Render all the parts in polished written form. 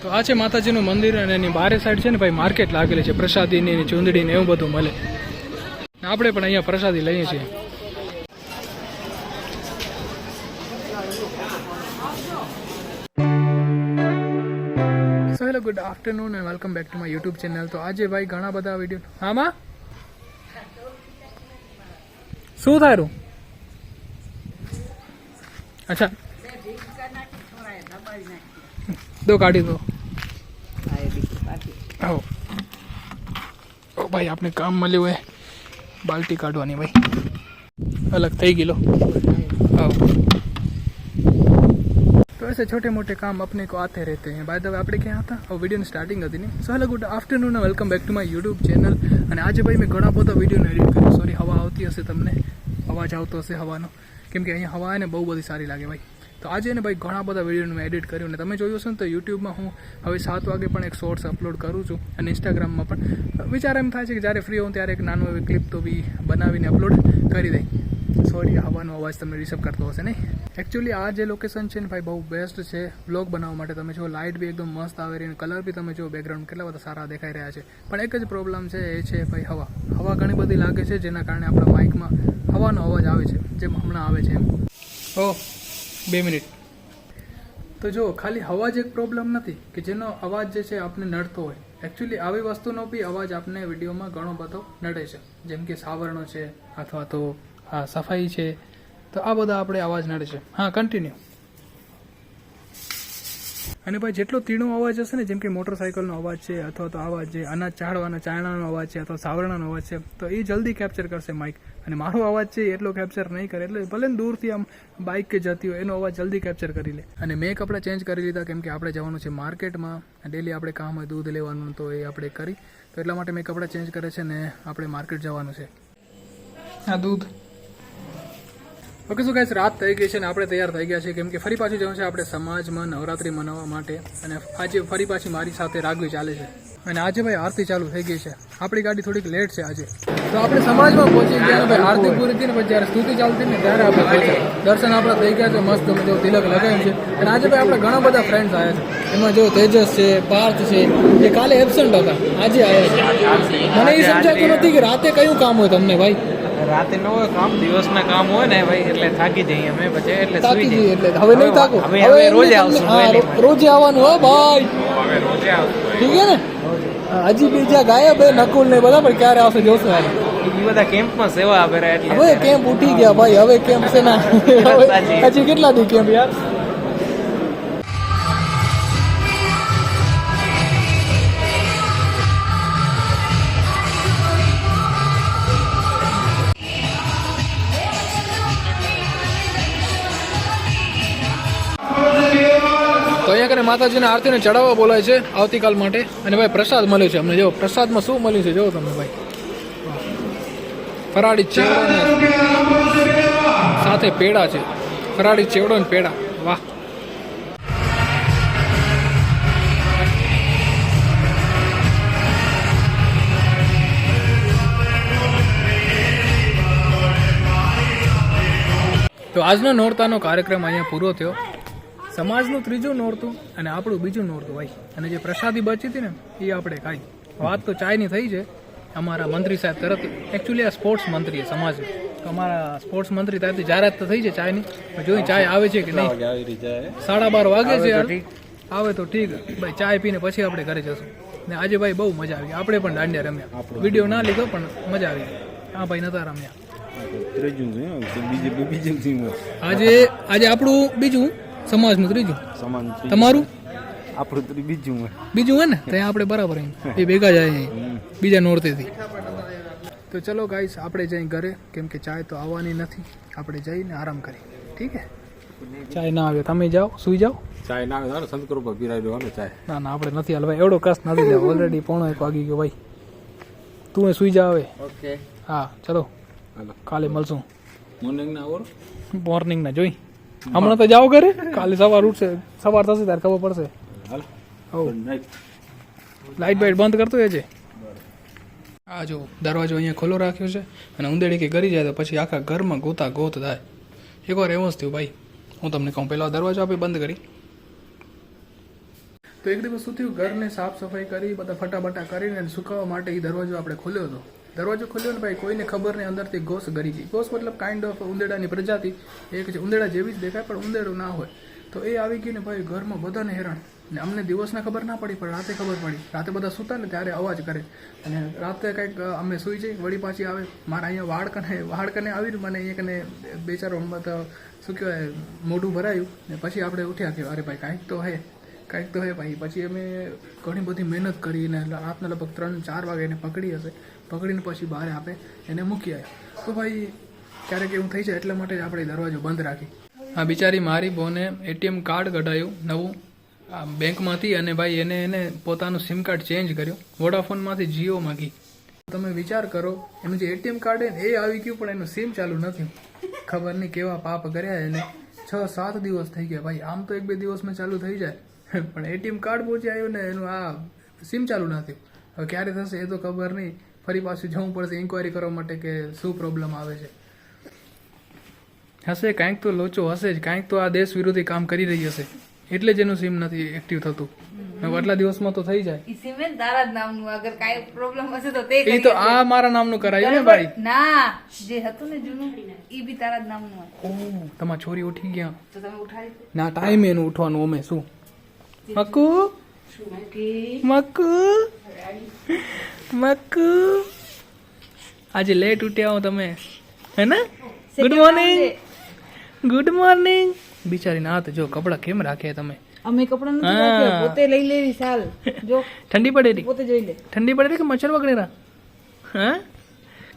તો આ છે માતાજીનું મંદિર અને એની બારે સાઈડ છે ને ભાઈ માર્કેટ લાગેલી છે, પ્રસાદીની ચૂંદડી ને એવું બધું મળે. આપણે પણ અહીંયા પ્રસાદી લઈએ છીએ. So hello, good afternoon and welcome back to my YouTube channel. તો આજે ભાઈ ઘણા બધા વિડીયો. હામાં શું થાયું? અચ્છા દો કાઢી દો. ઓ ભાઈ આપણે કામ મળ્યું હોય બાલ્ટી કાઢવાની ભાઈ, अलग થઈ ગઈ લો. तो ऐसे छोटे मोटे काम अपने को आते रहते हैं. बाय द वे આપણે ક્યાં હતા? વિડીયોની સ્ટાર્ટિંગ હતી ને. So hello, good afternoon and welcome back to my YouTube channel. અને આજે ભાઈ મેં ઘણા બધા વિડીયોને એડિટ કર્યો. સોરી, હવા આવતી હશે, તમને અવાજ આવતો હશે હવાનો, કેમ કે અહીંયા હવા ને બહુ બધી સારી લાગે ભાઈ. તો આજે ને ભાઈ ઘણા બધા વિડીયોને મેં એડિટ કર્યું. ને તમે જોયું હશે ને તો યુટ્યુબમાં હું હવે 7 વાગે પણ એક શોર્ટ્સ અપલોડ કરું છું, અને ઇન્સ્ટાગ્રામમાં પણ વિચાર એમ થાય છે કે જ્યારે ફ્રી હોઉં ત્યારે એક નાનો એવી ક્લિપ તો બી બનાવીને અપલોડ કરી દઈ. સોરી, હવાનો અવાજ તમને ડિસ્ટર્બ કરતો હશે નહીં. એકચ્યુઅલી આ જે લોકેશન છે ને ભાઈ બહુ બેસ્ટ છે વ્લોગ બનાવવા માટે. તમે જો લાઇટ બી એકદમ મસ્ત આવે રહી, કલર બી તમે જો બેકગ્રાઉન્ડ કેટલા બધા સારા દેખાઈ રહ્યા છે. પણ એક જ પ્રોબ્લેમ છે, એ છે ભાઈ હવા ઘણી બધી લાગે છે, જેના કારણે આપણા માઇકમાં હવાનો અવાજ આવે છે, જેમ હમણાં આવે છે એમ. 2 મિનિટ. તો જો ખાલી હવા જ એક પ્રોબ્લેમ નથી કે જેનો અવાજ જે છે આપને નડતો હોય. એકચ્યુઅલી આવી વસ્તુનો બી અવાજ આપને વિડીયોમાં ઘણો બધો નડે છે, જેમ કે સાવરણો છે અથવા તો હા સફાઈ છે, તો આ બધા આપણે અવાજ નડે છે. હા, કન્ટિન્યુ. અને ભાઈ જેટલો તીણો અવાજ હશે ને, જેમ કે મોટરસાઇકલનો અવાજ છે અથવા તો અવાજ છે અનાજ ચાળવાના ચાયણાનો અવાજ છે અથવા સાવરણાનો અવાજ છે, તો એ જલ્દી કેપ્ચર કરશે માઇક. અને મારો અવાજ છે એટલો કેપ્ચર નહીં કરે, એટલે ભલે દૂરથી આમ બાઇક કે જતી હોય એનો અવાજ જલ્દી કેપ્ચર કરી લે. અને મેં કપડાં ચેન્જ કરી લીધા, કેમ કે આપણે જવાનું છે માર્કેટમાં. ડેલી આપણે કામ હોય દૂધ લેવાનું, તો એ આપણે કરી, તો એટલા માટે મેં કપડાં ચેન્જ કરે છે ને આપણે માર્કેટ જવાનું છે. હા, દૂધ. ઓકે, શું ગાઈસ, રાત થઈ ગઈ છે ને આપણે તૈયાર થઈ ગયા છે, કેમ કે ફરી પાછું જવું છે આપણે સમાજમાં નવરાત્રિ મનાવવા માટે. અને આજે ફરી પાછી મારી સાથે રાગવી ચાલે છે. અને આજે ભાઈ આરતી ચાલુ થઈ ગઈ છે. આપણી ગાડી થોડીક લેટ છે આજે, તો આપણે સમાજમાં પહોંચી ગયા. ભાઈ આરતી પૂરી હતી ને પછી જ્યારે સ્તુતિ ચાલતી ને ત્યારે આપણે પહોંચ્યા. દર્શન આપણે થઈ ગયા છે મસ્ત, જો તિલક લગાવ્યું છે. અને આજે ભાઈ આપણે ઘણા બધા ફ્રેન્ડ્સ આવ્યા છે. એમાં જો તેજસ છે, પાર્થ છે, એ કાલે એબસન્ટ હતા, આજે આવ્યા છે. મને એ સમજાતું નથી કે રાતે કયું કામ હોય તમને ભાઈ. રાતે ન હોય કામ, દિવસના કામ હોય ને ભાઈ, એટલે થાકી જઈએ અમે પછી, એટલે થાકી જઈએ. એટલે હવે નહીં થાકો, હવે રોજ આવશું. રોજે આવવાનું હો ભાઈ, હવે રોજે આવશું, ઠીક છે ને. હજી બીજા ગાયબ નકુલ ને બધા, પણ ક્યારે આવશે જોશું. હાલ એ બધા કેમ્પમાં સેવા આપે એટલે હવે કેમ્પ ઉઠી ગયા ભાઈ. હવે કેમ્પ છે ના, હજી કેટલા દી કેમ્પ યાર. તો અહીંયા કરે માતાજીને આરતીને ચડાવવા બોલાય છે આવતીકાલ માટે. અને ભાઈ પ્રસાદ મળ્યો છે અમને. જો પ્રસાદમાં શું મળ્યું છે જો તમે ભાઈ, ફરાળી ચેવડો ને સાથે પેડા છે. ફરાળી ચેવડો ને પેડા, વાહ. તો આજનો નોરતાનો કાર્યક્રમ અહીંયા પૂરો થયો. સમાજનું 3જું નોરતું અને આપણું 2જું નોરતું ભાઈ. અને જે પ્રસાદી બચી હતી ને એ આપણે ખાઈ. વાત તો ચાયની થઈ છે અમારા મંત્રી સાહેબ તરત. એકચ્યુઅલી આ સ્પોર્ટ્સ મંત્રી સમાજનું, તો અમારા સ્પોર્ટ્સ મંત્રી ત્યાંથી જાહેરાત તો થઈ છે ચાયની. જોઈ ચાય આવે છે કે નહીં. 12:30 વાગે છે યાર. આવે તો ઠીક ભાઈ, ચાય પીને પછી આપણે ઘરે જશું. ને આજે ભાઈ બહુ મજા આવી. આપણે પણ દાંડિયા રમ્યા. વિડીયો ના લીધો પણ મજા આવી. હા ભાઈ, નતા રમ્યા. આજે આપણું 2જું, સમાજનું 3જું. તમારું આપણું બીજું હે ને, ત્યાં આપણે બરાબર એ ભેગા જાય બીજા નોરતેથી. તો ચલો ગાઈસ, આપણે જઈ ઘરે, કેમ કે ચાય તો આવવાની નથી. આપણે જઈને આરામ કરી, ઠીક હે. ચાય ના આવે તમે જાઓ, સુઈ જાઓ. ચાય ના આવે સંતકર ઉપર પીરાઈ દો ચાય. ના આપણે નથી હાલ ભાઈ, એવડો કસ નથી લેવો. ઓલરેડી 1:45 વાગી ગયો ભાઈ. તું સુઈ જા હવે. ઓકે, હા ચલો, કાલે મળશું. મોર્નિંગ ના જોઈ. હમણાં તો જાઓ ઘરે, કાલે સવાર ઉઠશે, સવાર થશે ત્યારે ખબર પડશે. લાઈટ બાઈટ બંધ કરતો છે. આ જો દરવાજો અહીંયા ખુલ્લો રાખ્યો છે, અને ઉંદેડી કે ગરી જાય તો પછી આખા ઘરમાં ગોતા ગોત થાય. એકવાર એવું જ થયું ભાઈ, હું તમને કહું. પહેલાં દરવાજો આપી બંધ કરી. તો એક દિવસ શું થયું, ઘરને સાફ સફાઈ કરી, બધા ફટાફટા કરીને સુકાવવા માટે એ દરવાજો આપણે ખોલ્યો હતો. દરવાજો ખોલ્યો ને ભાઈ, કોઈને ખબર નહીં, અંદરથી ઘોસ ગરી ગઈ. ઘોસ મતલબ કાઇન્ડ ઓફ ઉંદેડાની પ્રજાતિ, એક છે ઉંદેડા જેવી જ દેખાય પણ ઉંદેડું ના હોય. તો એ આવી ગઈ ને ભાઈ, ઘરમાં બધાને હેરાન. ને અમને દિવસના ખબર ના પડી પણ રાતે ખબર પડી. રાતે બધા સૂતા ને ત્યારે અવાજ કરે, અને રાતે કંઈક અમે સૂઈ જઈ, વળી પાછી આવે. મારા અહીંયા વાળ કને આવીને મને અહીંયા કને બે ચાર શું કહેવાય મોઢું ભરાયું ને પછી આપણે ઉઠ્યા કે અરે ભાઈ કાંઈક તો હે ભાઈ. પછી અમે ઘણી બધી મહેનત કરીને રાતના લગભગ 3-4 વાગે એને પકડી હશે. પકડીને પછી બહાર આપે એને મૂકી આવ્યા. તો ભાઈ ક્યારેક એવું થઈ જાય એટલા માટે જ આપણે દરવાજો બંધ રાખી. આ બિચારી મારી બોને એટીએમ કાર્ડ કઢાયું નવું બેંકમાંથી, અને ભાઈ એને પોતાનું સિમ કાર્ડ ચેન્જ કર્યું, વોડાફોનમાંથી જીઓમાં ગઈ. તમે વિચાર કરો, એનું જે એટીએમ કાર્ડ ને એ આવી ગયું પણ એનું સિમ ચાલુ નથી. ખબર નહીં કેવા પાપ કર્યા એને. 6-7 દિવસ થઈ ગયા ભાઈ. આમ તો 1-2 દિવસમાં ચાલુ થઈ જાય, પણ એટીએમ કાર્ડ પહોંચી આવ્યું ને એનું આ સિમ ચાલુ ના થયું. હવે ક્યારે થશે એ તો ખબર નહીં. ફરી પાછું જવું પડશે ઇન્ક્વાયરી કરવા માટે કે શું પ્રોબ્લેમ આવે છે. હશે કાંઈક તો લોચો હશે જ, કાંઈક તો આ દેશ વિરોધી કામ કરી રહી હશે, એટલે જ એનું સિમ નથી એક્ટિવ થતું. હવે આટલા દિવસમાં તો થઈ જાય. ઈ સિમ તારા જ નામનું, અગર કાઈ પ્રોબ્લેમ હશે તો તે એ તો આ મારા નામનું કરાયું ને ભાઈ. ના, જે હતું ને જૂનું ઈ બી તારા જ નામનું હોય. ઓહ, તમારી છોરી ઉઠી ગયા. તો તમે ઉઠાડી દો. ના ટાઈમ એનું ઉઠવાનું. અમે શું મક્કુ મક્કુ મક્કુ આજે લેટ ઉઠ્યા હો તમે, હે ને? Good morning, good morning. બિચારી ના તો જો કપડા કેમ રાખે તમે. અમે કપડા નથી રાખ્યા, પોતે લઈ લેવી સાલ. જો ઠંડી પડે રહી, પોતે જોઈ લે. ઠંડી પડે રહી કે મચ્છર વગેરે. હા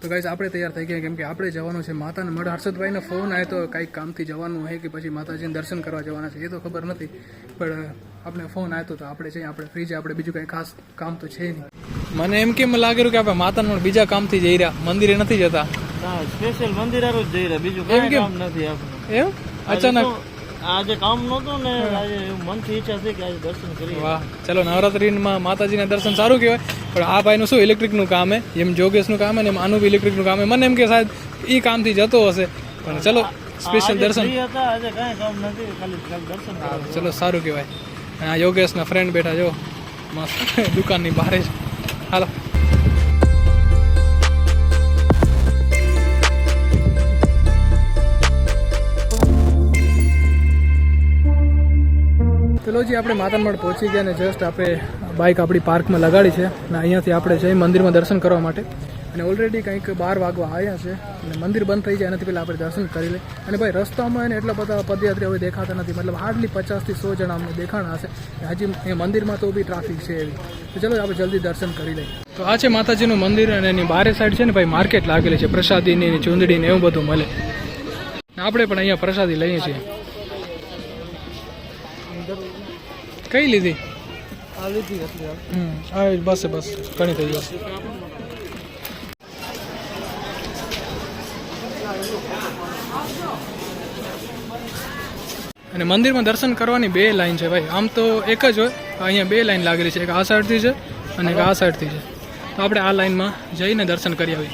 તો ગાઈસ આપણે તૈયાર થઈ ગયા, કેમ કે આપણે જવાનું છે માતાને મઢ. હર્ષદભાઈનો ફોન આવ્યો તો કાંઈક કામથી જવાનું હોય કે પછી માતાજીને દર્શન કરવા જવાના છે એ તો ખબર નથી, પણ આપણે ફોન આવ્યો તો આપણે જઈએ. આપણે ફ્રી છે, આપણે બીજું કંઈ ખાસ કામ તો છે નહીં. મને એમ કેમ લાગેલું કે આપણે માતાના મઢ બીજા કામથી જઈ રહ્યા, મંદિરે નથી જતા. સ્પેશિયલ મંદિર જ જઈ રહ્યા, બીજું કઈ કામ નથી આપણે. એમ અચાનક આજે કામ નહોતું ને, આજે મનથી ઈચ્છા છે કે આજે દર્શન કરીએ. વાહ, ચલો નવરાત્રીમાં માતાજીના દર્શન સારું કહેવાય. પણ આ ભાઈનું શું ઇલેક્ટ્રિકનું કામ હે, એમ જોગેશનું કામ હે ને એમ આનું બી ઇલેક્ટ્રિકનું કામ હે. મને એમ કે શાયદ એ કામથી જતો હશે, પણ ચલો સ્પેશિયલ દર્શન. આજે કઈ કામ નથી, ખાલી દર્શન. ચલો સારું કહેવાય. આ યોગેશના ફ્રેન્ડ બેઠા જો મસ્ત દુકાનની બહાર જ. હાલો ચલો જી, આપણે માતાના મઢ પહોંચી ગયા ને જસ્ટ આપણે બાઇક આપણી પાર્કમાં લગાડી છે અને અહીંયાથી આપણે જઈ મંદિરમાં દર્શન કરવા માટે. અને ઓલરેડી કંઈક 12 વાગવા આવ્યા છે અને મંદિર બંધ થઈ જાય એનાથી પહેલાં આપણે દર્શન કરી લઈએ. અને ભાઈ રસ્તામાં એને એટલા બધા પદયાત્રી હવે દેખાતા નથી, મતલબ હાર્ડલી 50 થી 100 જણા અમને દેખાણા હશે. હજી એ મંદિરમાં તો બી ટ્રાફિક છે એવી. તો ચલો આપણે જલ્દી દર્શન કરી લઈએ. તો આ છે માતાજીનું મંદિર અને એની બારે સાઈડ છે ને ભાઈ માર્કેટ લાગેલી છે, પ્રસાદીની ચૂંદડીને એવું બધું મળે. આપણે પણ અહીંયા પ્રસાદી લઈએ છીએ. કઈ લીધી? બસ ઘણી થઈ ગઈ. અને મંદિરમાં દર્શન કરવાની 2 લાઈન છે ભાઈ. આમ તો એક જ હોય, અહીંયા 2 લાઈન લાગેલી છે, એક આ સાઈડથી છે અને એક આ સાઈડથી છે. તો આપણે આ લાઈનમાં જઈને દર્શન કરી આવીએ.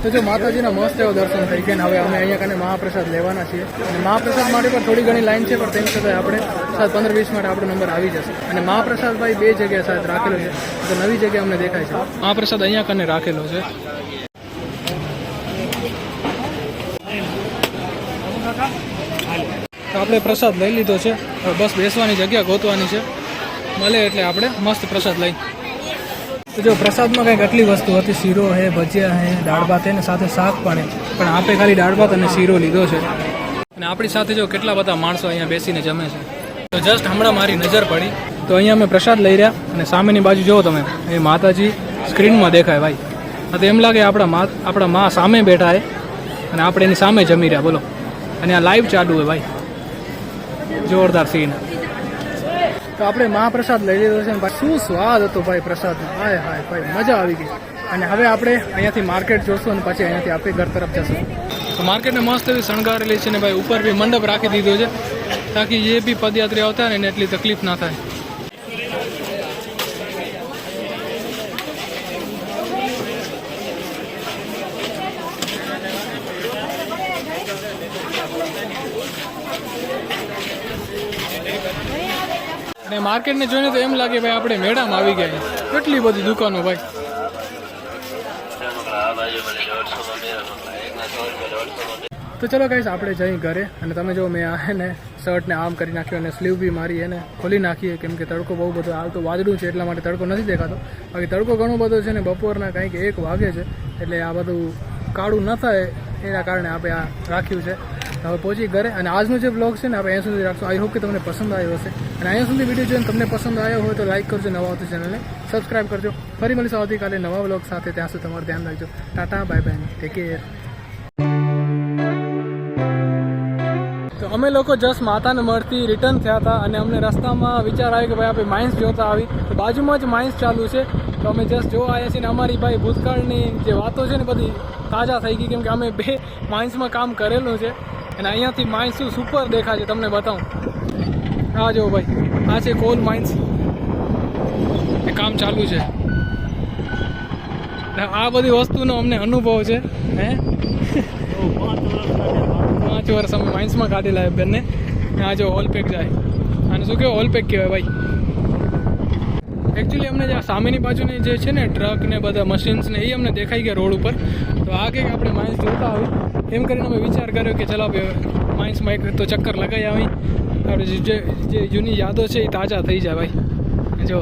તો જો માતાજીના મસ્ત એવો દર્શન થઈ ગયા. હવે અમે અહીંયા કને મહાપ્રસાદ લેવાના છીએ અને મહાપ્રસાદ માટે પણ થોડી ઘણી લાઈન છે, પણ તેમ છતાં આપણે 15-20 મિનિટ આપણો નંબર આવી જશે. અને મહાપ્રસાદ ભાઈ 2 જગ્યાએ સાથે રાખેલો છે, તો નવી જગ્યા અમને દેખાય છે. મહાપ્રસાદ અહીંયા કને રાખેલો છે. તો આપણે પ્રસાદ લઈ લીધો છે, હવે બસ બેસવાની જગ્યા ગોતવાની છે, મળે એટલે આપણે મસ્ત પ્રસાદ લઈ. તો જો પ્રસાદમાં કંઈક આટલી વસ્તુ હતી, શીરો હે, ભજીયા હે, દાળ ભાત હે ને સાથે શાક પણ હે. પણ આપણે ખાલી દાળ ભાત અને શીરો લીધો છે. અને આપણી સાથે જો કેટલા બધા માણસો અહીંયા બેસીને જમે છે. તો જસ્ટ હમણાં મારી નજર પડી તો અહીંયા અમે પ્રસાદ લઈ રહ્યા અને સામેની બાજુ જુઓ તમે, એ માતાજી સ્ક્રીનમાં દેખાય ભાઈ. તો એમ લાગે આપણા મા સામે બેઠા હે અને આપણે એની સામે જમી રહ્યા, બોલો. અને આ લાઈવ ચાલુ હોય ભાઈ, જોરદાર સીન. તો આપણે મહાપ્રસાદ લઈ લીધો છે ને શું સ્વાદ હતો ભાઈ પ્રસાદનો. હાય હાય ભાઈ, મજા આવી ગઈ. અને હવે આપણે અહીંયાથી માર્કેટ જોશું અને પછી અહીંયાથી આપણે ઘર તરફ જશું. તો માર્કેટને મસ્ત એવી શણગારેલી છે ને ભાઈ, ઉપર બી મંડપ રાખી દીધો છે તાકી જે બી પદયાત્રી આવતા ને એને એટલી તકલીફ ના થાય. અને માર્કેટને જોઈને તો એમ લાગે ભાઈ આપણે મેળામાં આવી ગયા છીએ. કેટલી બધી દુકાનો ભાઈ. તો ચલો ગાઈસ આપણે જઈ ઘરે. અને તમે જો મેં આ હે ને શર્ટને આમ કરી નાખ્યો અને સ્લીવ બી મારી એને ખોલી નાખીએ, કેમ કે તડકો બહુ બધો હાલ તો વાદળું છે એટલા માટે તડકો નથી દેખાતો. બાકી તડકો ઘણો બધો છે ને બપોરના કંઈક 1 વાગે છે, એટલે આ બધું કાળું ન થાય એના કારણે આપણે આ રાખ્યું છે. હવે પહોંચી ઘરે. અને આજનો જે બ્લોગ છે ને આપણે અહીંયા સુધી રાખશું. આઈ હોપ કે તમને પસંદ આવ્યો હશે. અને અહીંયા સુધી વિડીયો જોઈને તમને પસંદ આવ્યો હોય તો લાઈક કરજો, નવા આવતી ચેનલને સબસ્ક્રાઈબ કરજો. ફરી મળીશું આવતીકાલે નવા બ્લોગ સાથે. ત્યાં સુધી તમારું ધ્યાન રાખજો. Tata bye bye, take care. તો અમે લોકો જસ્ટ માતાને મળતી રિટર્ન થયા હતા અને અમને રસ્તામાં વિચાર આવ્યો કે ભાઈ આપણે માઇન્સ જોતા આવી. તો બાજુમાં જ માઇન્સ ચાલુ છે, તો અમે જસ્ટ જોવા આવ્યા છીએ. ને અમારી ભાઈ ભૂતકાળની જે વાતો છે ને બધી તાજા થઈ ગઈ, કેમ કે અમે 2 માઇન્સમાં કામ કરેલું છે. અને અહીંયાથી માઇન્સ શું સુપર દેખાય છે તમને બતાવું. આ જો ભાઈ, આ છે કોલ માઇન્સ, એ કામ ચાલુ છે. આ બધી વસ્તુનો અમને અનુભવ છે. હે 5 વર્ષ અમે માઇન્સમાં કાઢેલા બંને. આ જો ઓલપેક જાય, આને શું કહેવાય? ઓલપેક કહેવાય ભાઈ. એકચ્યુઅલી અમને જે સામેની બાજુની જે છે ને ટ્રક ને બધા મશીન્સ ને એ અમને દેખાઈ ગયા રોડ ઉપર. તો આ કંઈક આપણે માઇન્સ જોતા આવી એમ કરીને અમે વિચાર કર્યો કે ચલો માઇન્સમાં એક તો ચક્કર લગાવી આવી. આપણે જે જૂની યાદો છે એ તાજા થઈ જાય ભાઈ. જો